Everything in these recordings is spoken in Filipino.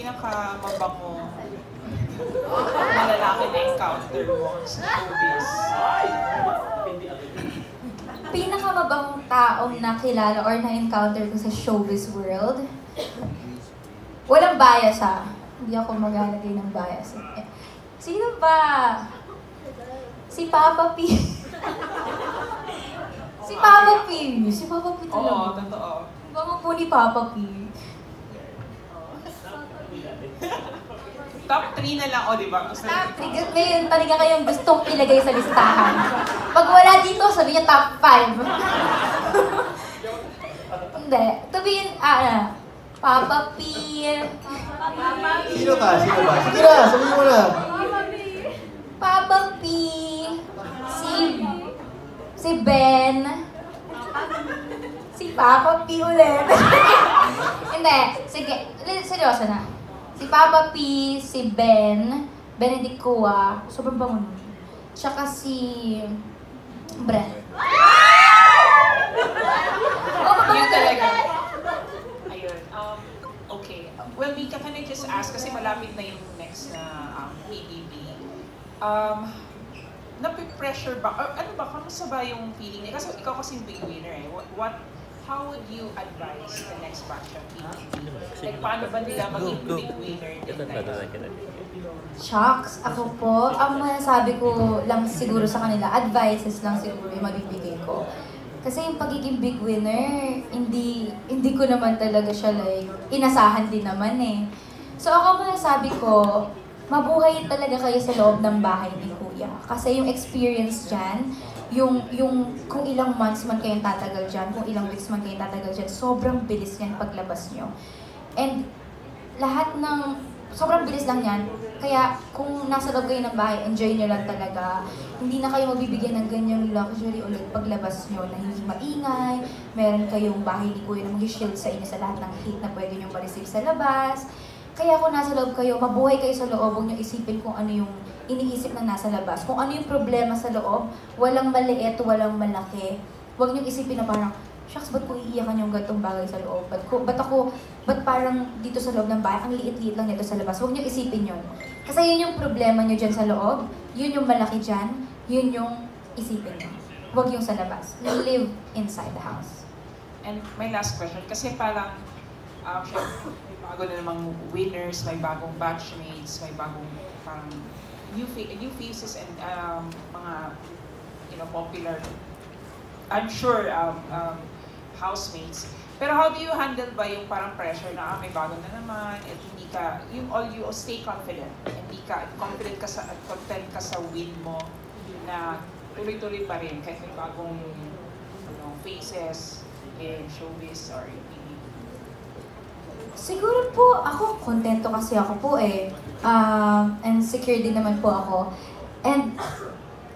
pinaka-mabango na lalaki na encounter mo sa showbiz? Pinakamabangong taong nakilala or na-encounter ko sa showbiz world? Walang bias ha. Hindi ako maglalagay ng bias. Sino ba? Si Papa P. Si Papa P. Si Papa P talaga. Oo, totoo. Bango po ni Papa P. Top 3 na lang, o diba? Top 3. Ngayon talaga kayong gustong ilagay sa listahan. Pag wala dito, sabi niya top 5. Hindi. Sabihin, Papa P. Sino ka? Sino ba? Sige na, sabihin mo na. Papa P. Si Ben. Si Papa P ulit. Hindi. Sige. Seryoso na. Si Papa P, si Ben, Benedict Cua, sobrang bango nun. Tsaka si Brent. Yun talaga. Ayun. Okay. Well, Mika, can I just ask, kasi malapit na yung next na PBB. Napipressure ba? Or, ano ba? Kamusta ba yung feeling niya? Kasi ikaw kasi yung big winner eh. How would you advise the next batch of PBB? Like, paano ba nila maging big winner din? Shocks. Ako po, ang masasabi ko lang siguro sa kanila, advices lang siguro yung mabibigay ko. Kasi yung pagiging big winner, hindi ko naman talaga siya like, inasahan din naman eh. So ako masasabi ko, mabuhay talaga kayo sa loob ng bahay ni Kuya. Kasi yung experience dyan, yung kung ilang months man kayong tatagal dyan, kung ilang weeks man kayong tatagal dyan, sobrang bilis yan paglabas nyo. And lahat ng, sobrang bilis lang yan. Kaya kung nasa loob kayo ng bahay, enjoy nyo lang talaga. Hindi na kayo mabibigyan ng ganyang luxury ulit paglabas nyo na hindi maingay. Meron kayong bahay ni Kuya na mag-shield sa inyo sa lahat ng hate na pwede nyo ma-receive sa labas. Kaya kung nasa loob kayo, mabuhay kayo sa loob, huwag nyo isipin kung ano yung iniisip na nasa labas. Kung ano yung problema sa loob, walang maliit, walang malaki. Huwag nyo isipin na parang, shucks, ba't ko iiyakan yung gatong bagay sa loob? Ba't parang dito sa loob ng bahay, ang liit-liit lang nito sa labas? Huwag nyo isipin yun. Kasi yun yung problema nyo dyan sa loob, yun yung malaki dyan, yun yung isipin nyo. Huwag yung sa labas. Live inside the house. And my last question, kasi parang, may bago na namang winners, may bagong batchmates, may bagong parang new faces and mga popular, I'm sure, housemates. Pero how do you handle ba yung parang pressure na may bago na naman at hindi ka, you stay confident, hindi ka confident ka sa win mo na tuloy-tuloy pa rin kahit may bagong faces in showbiz or in TV? Siguro po, ako, kontento kasi ako po eh. And secure din naman po ako. And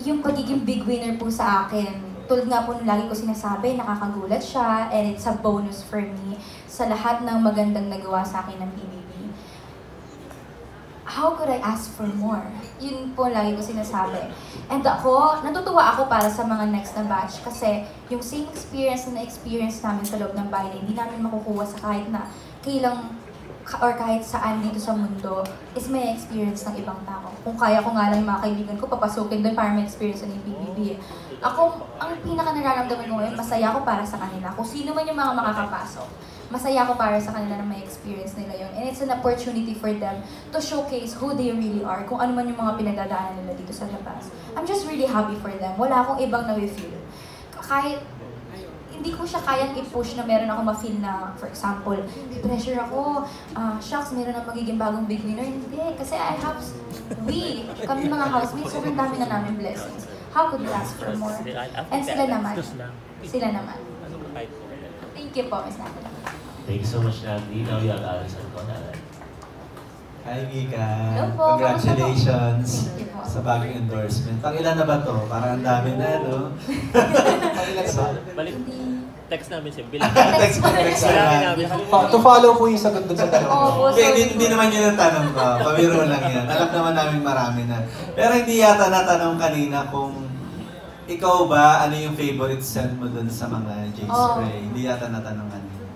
yung pagiging big winner po sa akin, tulad nga po nung lagi ko sinasabi, nakakagulat siya and it's a bonus for me sa lahat ng magandang nagawa sa akin ng PBB. How could I ask for more? Yun po lagi ko sinasabi. And ako, natutuwa ako para sa mga next na batch kasi yung same experience na na-experience namin sa loob ng bahay, hindi namin makukuha sa kahit na kailang or kahit saan dito sa mundo is may experience ng ibang tao. Kung kaya ko nga lang yung mga kaibigan ko, papasukin doon para may experience ng PBB. Ako, ang pinaka-nararamdaman ko ngayon, masaya ako para sa kanila. Kung sino man yung mga makakapasok, masaya ako para sa kanila na may experience nila yun. And it's an opportunity for them to showcase who they really are, kung ano man yung mga pinagdadaanan nila dito sa labas. I'm just really happy for them. Wala akong ibang na-feel. Kahit hindi ko siya kayang i-push na meron ako ma-feel na, for example, pressure ako, shucks, meron na magiging bagong big winner. Hindi, kasi kami mga housemates, sobrang dami na namin blessings. How could we ask for more? And sila naman. Thank you po, Ms. Natalie. Thank you so much, Natalie. Now you have Alice and Conan. Hi, Mika. Hello po. Congratulations Thank you po. sa bagong endorsement. Pangilan na ba to? Parang ang dami na, no? Pangilan ba? Balik, text namin siya. Bilang. Text na namin. To follow po yung sagot dun sa tanong mo. Hindi naman yun ang tanong ko. Pabiro lang yan. Alam naman namin marami na. Pero hindi yata natanong kanina kung ikaw ba, ano yung favorite scent mo dun sa mga J-Spray? Hindi yata natanong kanina.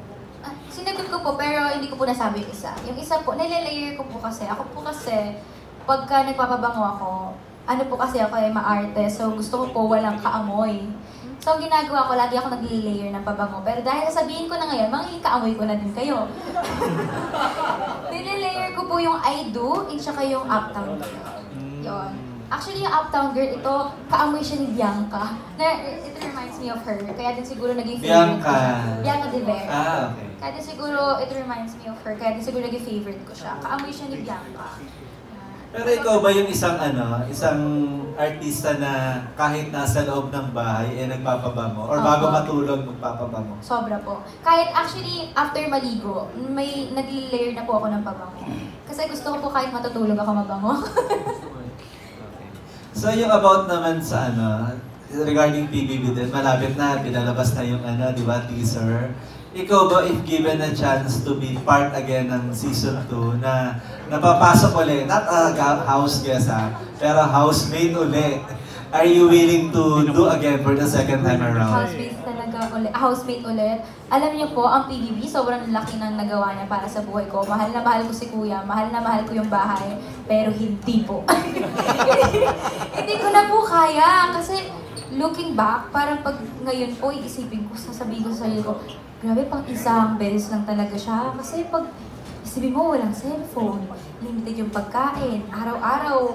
Sinagot ko po, pero hindi ko po nasabi yung isa. Yung isa po, nilalayer ko po kasi. Ako po kasi, pagka nagpapabango ako, ano po kasi ako ay maarte, so gusto ko po walang kaamoy. So, ang ginagawa ko, lagi ako nag-layer ng pabango. Pero dahil sasabihin ko na ngayon, magiging kaamoy ko na din kayo. Nilalayer ko po yung I Do, at saka yung Uptown Girl. Yun. Actually, yung Uptown Girl, ito, kaamoy siya ni Bianca. It reminds me of her. Kaya din siguro naging favorite ko siya. Bianca De Vera. Okay. Kaya din siguro, it reminds me of her. Kaya din siguro naging favorite ko siya. Kaamoy siya ni Bianca. Pero ikaw ba yung isang artista na kahit nasa loob ng bahay, nagpapabango? Or bago matulog, magpapabango? Sobra po. Kahit actually, after maligo, may nag-layer na po ako ng pabango. Kasi gusto ko po kahit matutulog ako mabango. So yung about naman sa regarding PBB din, malapit na, pinalabas na yung di ba, teaser. Ikaw ba, if given a chance to be part again ng season 2, na napapasok ulit, not a house guest pero housemate ulit, are you willing to do again for the second time around? Housemate ulit. Alam niyo po, ang PBB, sobrang laki ng nagawa niya para sa buhay ko. Mahal na mahal ko si Kuya, mahal na mahal ko yung bahay, pero hindi po. Hindi ko na po kaya, kasi looking back, parang pag ngayon po, iisipin ko, sasabihin ko sa sarili ko, grabe, pang isang beses lang talaga siya. Kasi pag isipin mo, walang cellphone, limited yung pagkain, araw-araw,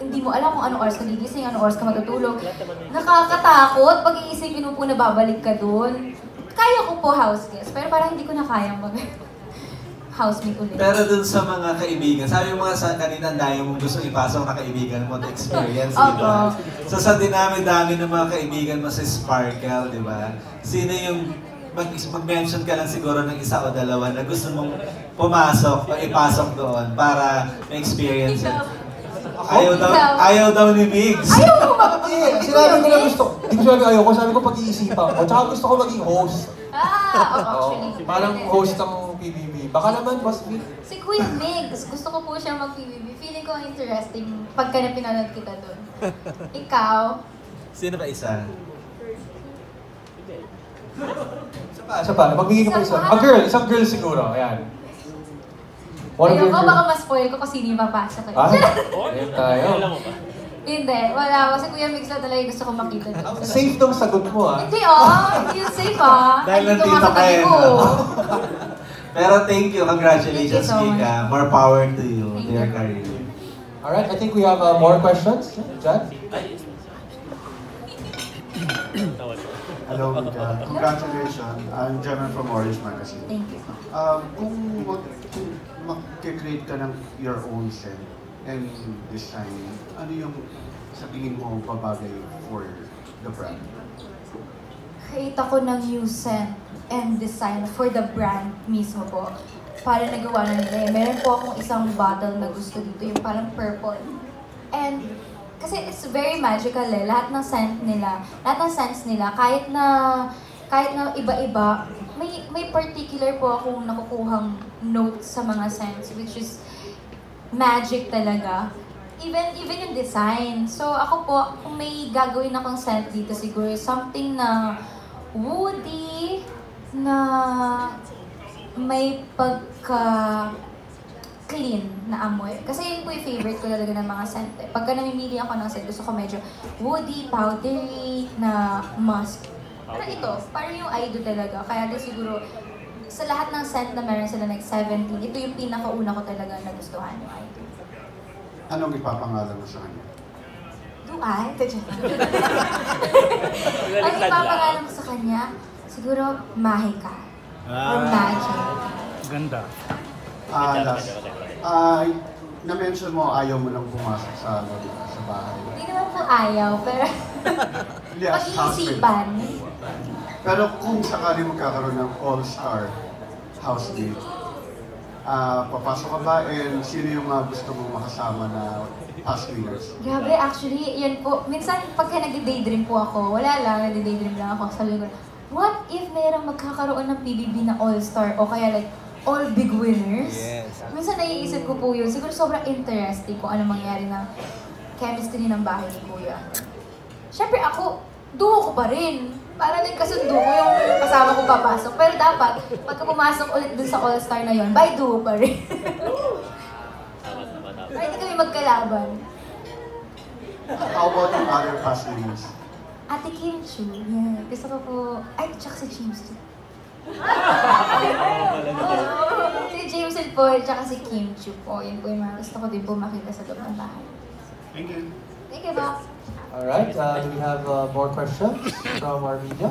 hindi mo alam kung anong oras ka gigising, anong oras ka matutulog. Nakakatakot pag iisipin mo po na babalik ka doon. Kaya ko po house guest, pero parang hindi ko na kayang housemate ulit. Pero dun sa mga kaibigan, sabi mo nga sa kanina, ang dami mong gusto ipasok na kaibigan mo to experience, di ba? So sa dinami-dami ng mga kaibigan mo sa Sparkle, di ba? Sino yung mag-mention ka lang siguro ng isa o dalawa na gusto mong pumasok o ipasok doon para ma-experience it? Ayaw daw ni Migs. Ayaw ko Sinabi ko na gusto. Hindi ko sinabi ayaw ko, sabi ko pag-iisipan ko. Tsaka gusto ko maging host. Actually. Parang host ng PBB. Baka naman, Boss Vic. Si Kuya Migs, gusto ko po siya mag-PBB. Feeling ko interesting pagka na pinanood kita doon. Ikaw? Sino ba isa? Isa pa. Magbigay ka pa isa. A girl. Isang girl siguro. Ayan. Ayaw ko, baka ma-spoil ko kung sino yung papasok. Ayan tayo. Alam mo ba? Hindi, wala. Kasi Kuya Migs lang talaga gusto ko makita doon. Safe tong sagot mo Hindi hindi yung safe Dahil Hindi ko nandito makatabi kayo, ko. Pero thank you, congratulations, Thank you so Mika. More power to you, Thank dear you. career. Alright, I think we have more questions. Jan? Tawag ko. Hello, Mika. Congratulations. I'm Jeman from Orange Magazine. Thank you. Kung mag-create ka ng your own scent and design, ano yung sa tingin mo babagay for the brand? Create ako ng new scent and design for the brand mismo po. Para nagawa na nila. Meron po akong isang bottle na gusto dito, yung parang purple. And kasi it's very magical lahat ng scent nila, lahat ng scents nila, kahit na iba-iba, may particular po akong nakukuhang note sa mga scents, which is magic talaga. Even yung design. So ako po, kung may gagawin akong scent dito siguro, something na woody, na may clean na amoy. Kasi yun po yung favorite ko talaga ng mga scent. Pagka namimili ako ng scent, gusto ko medyo woody, powdery, na musk. Pero ito, parang yung I Do talaga. Kaya din siguro, sa lahat ng scent na meron sila like 17, ito yung pinakauna ko talaga nagustuhan yung I Do. Anong ipapangalan mo sa kanya? Do I? Ang ipapangalan ko sa kanya, siguro Mahika. Or Magic. Ganda. Last. Na-mention mo ayaw mo lang pumasok sa bahay. Hindi naman po ayaw, pero Yes, pag-iisipan. Pero kung sakali magkakaroon ng all-star housemate, papasok ka ba and sino yung gusto mong makasama na past winners? Grabe, actually, yan po. Minsan, pagka nag-daydream po ako, wala lang, nag-daydream lang ako. Sabi ko, what if merong magkakaroon ng PBB na all-star o kaya like, all big winners? Yes. Minsan naiisip ko po yun. Siguro sobrang interesting kung ano mangyari na chemistry ng bahay ni Kuya. Siyempre ako, duo ko pa rin. para nagkasundo ko yung kasama ko papasok. Pero dapat, pagka pumasok ulit dun sa All-Star na yon, by duo pa rin. Para hindi kami magkalaban. How about yung other past names? Ate Kim Chu, yeah. Gusto ko po, ay, tsaka si James too. Si James po, tsaka si Kim Chu po. Yun po yung mga gusto ko din po makita sa loob ng bahay. Thank you. Thank you, Boss. Alright, do we have more questions from our media?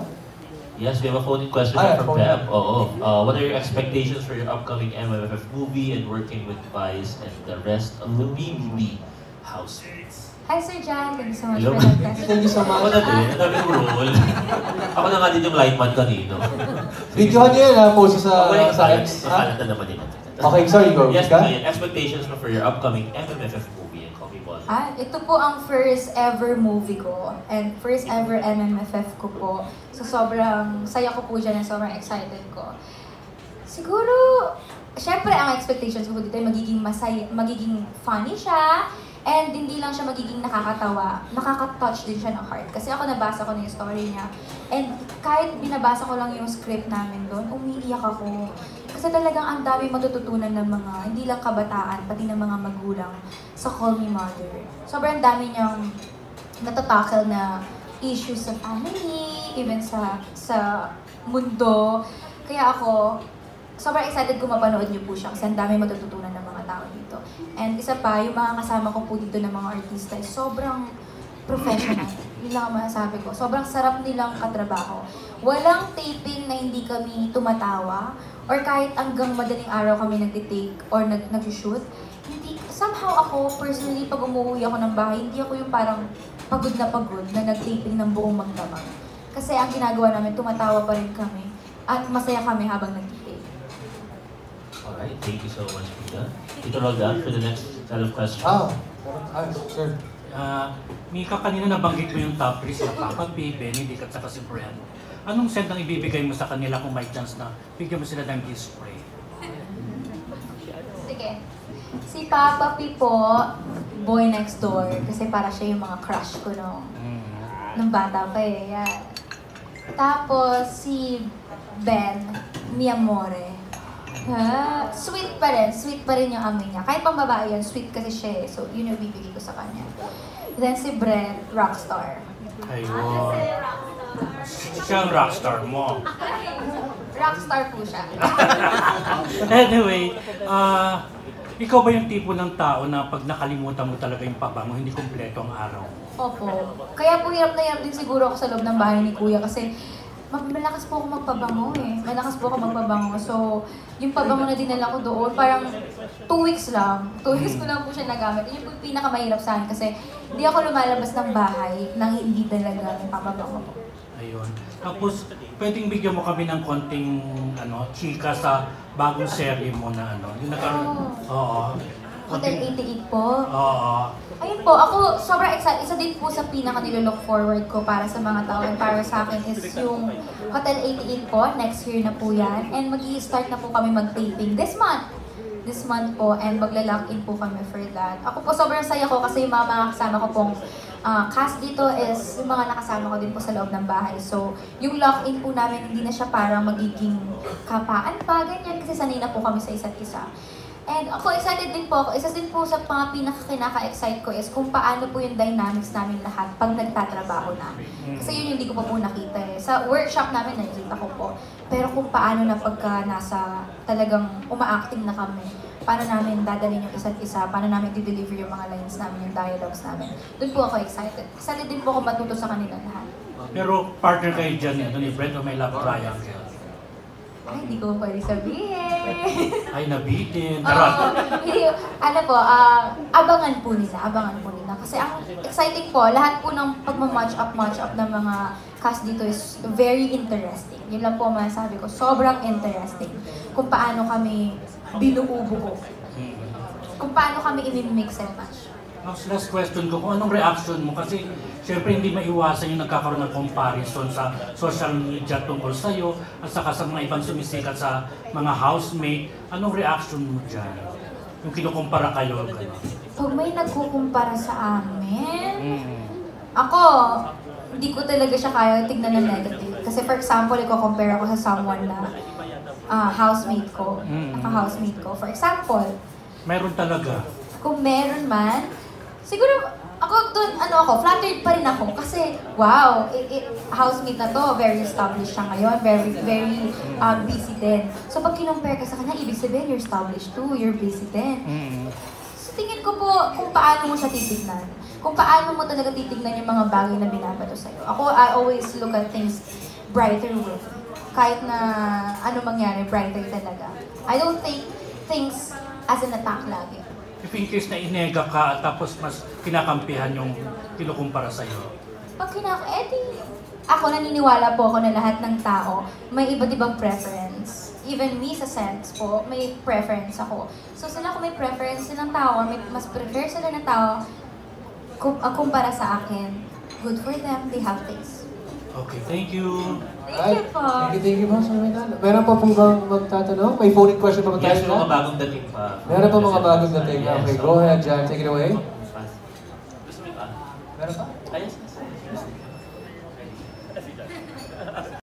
Yes, we have a phone-in question Ah, yeah, from phone-in. Pep. What are your expectations for your upcoming MMFF movie and working with Vice and the rest of the BBB housemates? Hi, Sir John. Thank you so much Hello. for that question. Thank you so Ako much. na din, ang daming role. Ako na nga din yung lineman kanino. Videohan niyo yan, post sa... Ako yung sa kasalat. X. Kasalat na naman din. Okay, sorry, go. Yes, Ka? Brian, expectations mo for your upcoming MMFF movie and Coffee Ball. Ito po ang first ever movie ko and first ever MMFF ko po. So sobrang saya ko po dyan and sobrang excited ko. Siguro, syempre ang expectations ko dito ay magiging masaya, magiging funny siya. And hindi lang siya magiging nakakatawa, nakaka-touch din siya ng heart. Kasi ako nabasa ko na yung story niya. And kahit binabasa ko lang yung script namin doon, umiiyak ako. Kasi talagang ang dami matututunan ng mga, hindi lang kabataan, pati ng mga magulang sa Call Me Mother. Sobrang dami niyang natatackle na issues sa family, even sa mundo. Kaya ako, sobrang excited ko mapanood niyo po siya kasi ang dami matututunan ng mga tao dito. And isa pa, yung mga kasama ko po dito ng mga artista ay sobrang professional. Yun lang ang masasabi ko. Sobrang sarap nilang katrabaho. Walang taping na hindi kami tumatawa or kahit hanggang madaling araw kami nagtitake or nag-shoot. Hindi, somehow ako, personally, pag umuwi ako ng bahay, hindi ako yung parang pagod na nag-taping ng buong magdamag. Kasi ang ginagawa namin, tumatawa pa rin kami at masaya kami habang nag-taping. Alright, thank you so much, Pita. Tito Roldan, for the next set of questions. Sure. Mika, kanina nabanggit mo yung top 3 sila Papa P, Benedict at saka si Brian. Anong set ang ibibigay mo sa kanila kung may chance na bigyan mo sila ng gift spray? Sige. Si Papa P po, boy next door. Kasi para siya yung mga crush ko nung bata pa eh. Yan. Tapos si Ben, mi amore. Sweet pa rin yung amoy niya. Kahit pang babae yan, sweet kasi siya eh. So yun yung bibigay ko sa kanya. Then si Brent, rockstar. Ayun. Siya ang rockstar mo. Rockstar po siya. Anyway, ikaw ba yung tipo ng tao na pag nakalimutan mo talaga yung pabango, hindi kumpleto ang araw? Opo. Kaya po hirap na hirap din siguro ako sa loob ng bahay ni Kuya kasi malakas po ako magpabango eh. Malakas po ako magpabango. So, yung pabango na dinala ko doon, parang 2 weeks lang. 2 weeks ko lang po siya nagamit. Yun po yung pinakamahirap sa akin kasi hindi ako lumalabas ng bahay nang hindi talaga yung papabango ko. Ayun. Tapos, pwedeng bigyan mo kami ng konting chika sa bagong serye mo na yung nagkaroon. Oo. Hotel 88 po. Oo. Ayun po, ako sobrang excited. Isa din po sa pinaka nilo-look forward ko para sa mga tao and para sa akin is yung Hotel 88 po. Next year na po yan. And mag-i-start na po kami mag-taping this month. This month po and magla-lock in po kami for that. Ako po sobrang saya ko kasi yung mga kasama ko pong cast dito is yung mga nakasama ko din po sa loob ng bahay. So, yung lock-in po namin hindi na siya parang magiging kapaan pa, ganyan kasi sanay na po kami sa isa't isa. And ako excited din po ako. Isa din po sa mga pinaka-excite ko is kung paano po yung dynamics namin lahat pag nagtatrabaho na. Kasi yun hindi ko pa po nakita eh. Sa workshop namin nakikita ko po. Pero kung paano na pagka nasa talagang uma-acting na kami, paano namin dadalhin yung isa't isa, paano namin i-deliver yung mga lines namin, yung dialogues namin. Doon po ako excited. Excited din po ako matuto sa kanila lahat. Pero partner kayo dyan, ni Brent o may love triangle? Ay, hindi ko pwede sabihin. Ay, nabitin. Hindi, abangan po nila. Kasi ang exciting po, lahat po ng pagma-match up ng mga cast dito is very interesting. Yun lang po masasabi ko, sobrang interesting. Kung paano kami binuubuo. Kung paano kami i-mix and match. Last question ko, kung anong reaction mo? Kasi syempre hindi maiwasan yung nagkakaroon ng comparison sa social media tungkol sa'yo at saka sa mga ibang sumisikat sa mga housemate. Anong reaction mo dyan? Yung kinukumpara kayo, gano'n. Pag may nagkukumpara sa amin, ako, hindi ko talaga siya kaya tignan ng negative. Kasi for example, i-compare ako sa someone na housemate ko, naka-housemate ko. For example, Meron talaga. kung meron man, siguro ako doon, flattered pa rin ako kasi wow, housemate na to, very established siya ngayon, very busy din. So pag kinumpare ka sa kanya, ibig sabihin you're established too, you're busy din. So tingin ko po kung paano mo siya titignan. Kung paano mo talaga titignan yung mga bagay na binabato sa'yo. Ako, I always look at things brighter way. Kahit na ano mangyari, brighter talaga. I don't take things as an attack lagi. If in case na inega ka, tapos mas kinakampihan yung kinukumpara sa'yo. Pag ako naniniwala po ako na lahat ng tao may iba't ibang preference. Even me sa sense po, may preference ako. So sila kung may preference silang tao, or may mas prefer sila ng tao kumpara sa akin, good for them, they have taste. Okay, thank you. Thank you po. Thank you po, Sir Renan. Meron pa pong bang magtatanong? May phone-in question pa ba tayo? Yes, mga bagong dating pa. Meron pa mga bagong dating. Yes, Okay, so- go ahead, Jan. Take it away. Gusto mo pa? Meron pa? Yes.